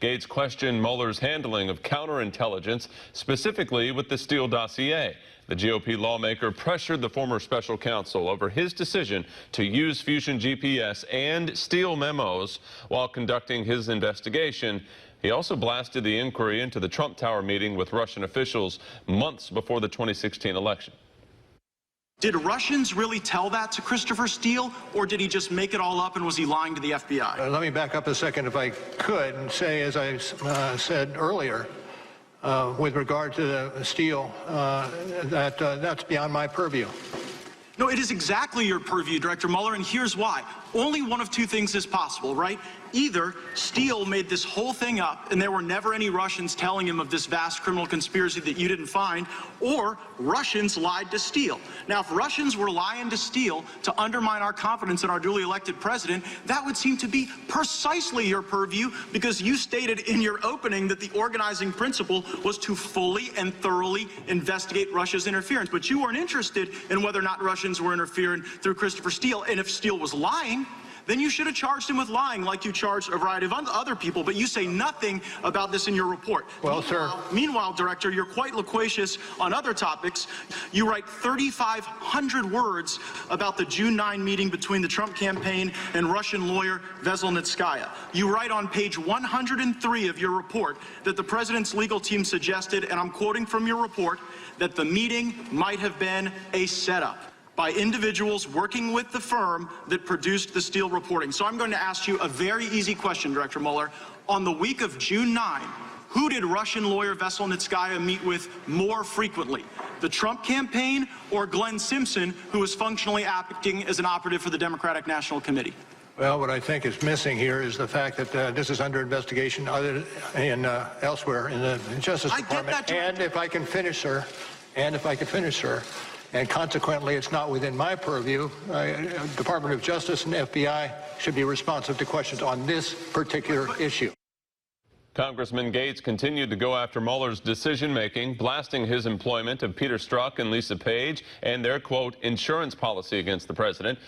Gaetz questioned Mueller's handling of counterintelligence, specifically with the Steele Dossier. The GOP lawmaker pressured the former special counsel over his decision to use Fusion GPS and Steele memos while conducting his investigation. He also blasted the inquiry into the Trump Tower meeting with Russian officials months before the 2016 election. Did Russians really tell that to Christopher Steele, or did he just make it all up and was he lying to the FBI? Let me back up a second, if I could, and say, as I said earlier, with regard to the Steele, that's beyond my purview. No, it is exactly your purview, Director Mueller, and here's why. Only one of two things is possible, right? Either Steele made this whole thing up and there were never any Russians telling him of this vast criminal conspiracy that you didn't find, or Russians lied to Steele. Now, if Russians were lying to Steele to undermine our confidence in our duly elected president, that would seem to be precisely your purview, because you stated in your opening that the organizing principle was to fully and thoroughly investigate Russia's interference. But you weren't interested in whether or not Russians were interfering through Christopher Steele, and if Steele was lying, then you should have charged him with lying like you charged a variety of other people, but you say nothing about this in your report. Well, sir. Meanwhile, Director, you're quite loquacious on other topics. You write 3,500 words about the June 9 meeting between the Trump campaign and Russian lawyer Veselnitskaya. You write on page 103 of your report that the president's legal team suggested, and I'm quoting from your report, that the meeting might have been a setup by individuals working with the firm that produced the Steele reporting. So I'm going to ask you a very easy question, Director Mueller. On the week of June 9, who did Russian lawyer Veselnitskaya meet with more frequently? The Trump campaign or Glenn Simpson, who was functionally acting as an operative for the Democratic National Committee? Well, what I think is missing here is the fact that this is under investigation elsewhere in the Justice Department. And if I can finish, sir, and consequently, it's not within my purview. Department of Justice and FBI should be responsive to questions on this particular issue. Congressman Gaetz continued to go after Mueller's decision-making, blasting his employment of Peter Strzok and Lisa Page and their, quote, insurance policy against the president.